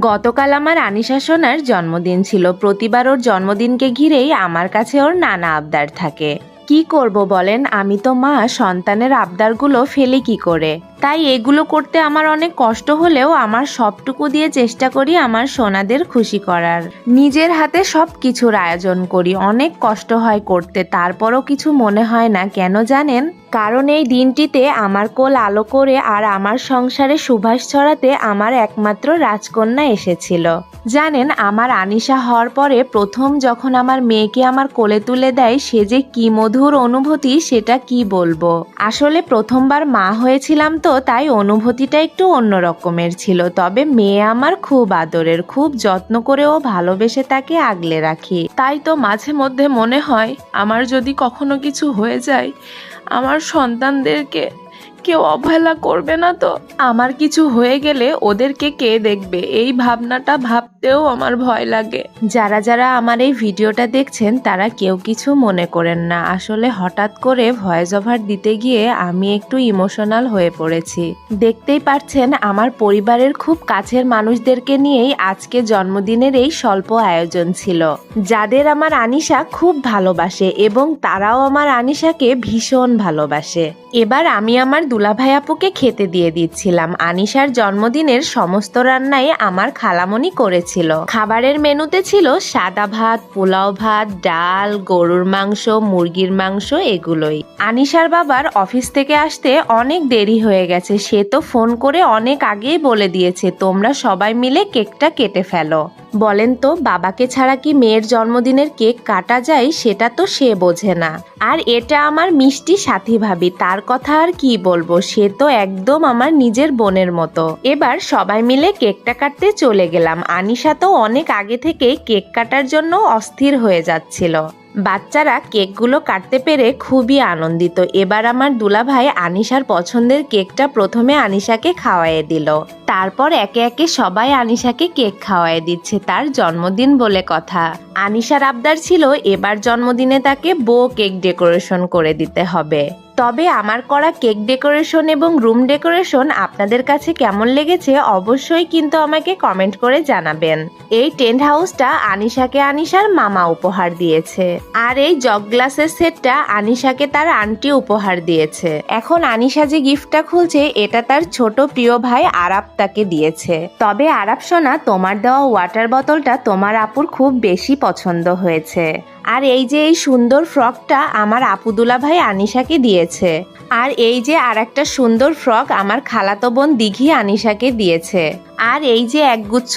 গতকাল আমার আনিশা সোনার জন্মদিন ছিল। প্রতিবার ওর জন্মদিনকে ঘিরেই আমার কাছে ওর নানা আবদার থাকে। কি করব বলেন, আমি তো মা, সন্তানের আবদারগুলো ফেলি কি করে? তাই এগুলো করতে আমার অনেক কষ্ট হলেও আমার সবটুকু দিয়ে চেষ্টা করি আমার সোনাদের খুশি করার। নিজের হাতে সব কিছুর আয়োজন করি, অনেক কষ্ট হয় করতে, তারপরও কিছু মনে হয় না। কেন জানেন? কারণ এই দিনটিতে আমার কোল আলো করে আর আমার সংসারে সুবাস ছড়াতে আমার একমাত্র রাজকন্যা এসেছিল। জানেন, আমার আনিশা হওয়ার পরে প্রথম যখন আমার মেয়েকে আমার কোলে তুলে দেয়, সে যে কি মধুর অনুভূতি সেটা কি বলবো। আসলে প্রথমবার মা হয়েছিলাম তো, তাই অনুভূতিটা একটু অন্য রকমের ছিল। তবে মেয়ে আমার খুব আদরের, খুব যত্ন করে ও ভালোবেসে তাকে আগলে রাখি। তাই তো মাঝে মধ্যে মনে হয় আমার যদি কখনো কিছু হয়ে যায়, আমার সন্তানদেরকে কেউ অবহেলা করবে না তো? আমার কিছু হয়ে গেলে ওদেরকে কে দেখবে, এই ভাবনাটা ভাবতেও আমার ভয় লাগে। যারা যারা আমার এই ভিডিওটা দেখছেন তারা কেউ কিছু মনে করেন না। আসলে হঠাৎ করে ভয়েস ওভার দিতে গিয়ে আমি একটু ইমোশনাল হয়ে পড়েছি। দেখতেই পাচ্ছেন আমার পরিবারের খুব কাছের মানুষদেরকে নিয়েই আজকে জন্মদিনের এই স্বল্প আয়োজন ছিল, যাদের আমার আনিশা খুব ভালোবাসে এবং তারাও আমার আনিশাকে ভীষণ ভালোবাসে। এবার আমি আমার দুলাভাই আপুকে খেতে দিয়ে দিচ্ছিলাম। আনিশার জন্মদিনের সমস্ত রান্নাই আমার খালামণি করেছিল। খাবারের মেনুতে ছিল সাদা ভাত, পোলাও ভাত, ডাল, গরুর মাংস, মুরগির মাংস, এগুলোই। আনিশার বাবার অফিস থেকে আসতে অনেক দেরি হয়ে গেছে। সে তো ফোন করে অনেক আগেই বলে দিয়েছে তোমরা সবাই মিলে কেকটা কেটে ফেলো। বলেন তো, বাবাকে ছাড়া কি মেয়ের জন্মদিনের কেক কাটা যায়? সেটা তো সে বোঝে না। আর এটা আমার মিষ্টি সাথী ভাবি, তার কথা আর কি বলবো, সে তো একদম আমার নিজের বোনের মতো। এবার সবাই মিলে কেকটা কাটতে চলে গেলাম। আনিশা তো অনেক আগে থেকেই কেক কাটার জন্য অস্থির হয়ে যাচ্ছিল। বাচ্চারা কেকগুলো কাটতে পেরে খুবই আনন্দিত। এবার আমার দুলাভাই আনিশার পছন্দের কেকটা প্রথমে আনিশাকে খাওয়াইয়ে দিল। তারপর একে একে সবাই আনিশাকে কেক খাওয়াইয়ে দিচ্ছে, তার জন্মদিন বলে কথা। আনিশার আবদার ছিল এবার জন্মদিনে তাকে বো কেক ডেকোরেশন করে দিতে হবে। তবে আমার করা কেক ডেকোরেশন এবং রুম ডেকোরেশন আপনাদের কাছে কেমন লেগেছে অবশ্যই কিন্তু আমাকে কমেন্ট করে জানাবেন। এই টেন্ট হাউসটা আনিশাকে আনিশার মামা উপহার দিয়েছে, আর এই জগ গ্লাসের সেটটা আনিশাকে তার আন্টি উপহার দিয়েছে। এখন আনিশা যে গিফটটা খুলছে এটা তার ছোট প্রিয় ভাই আরাপ তাকে দিয়েছে। তবে আরাপ সোনা, তোমার দেওয়া ওয়াটার বোতলটা তোমার আপুর খুব বেশি পছন্দ হয়েছে। আর এই যে এই সুন্দর ফ্রকটা আমার আপু দুলাভাই আনিশাকে দিয়েছে। আর এই যে আর একটা সুন্দর ফ্রক আমার খালাতো বোন দিঘি আনিশাকে দিয়েছে। আর এই যে একগুচ্ছ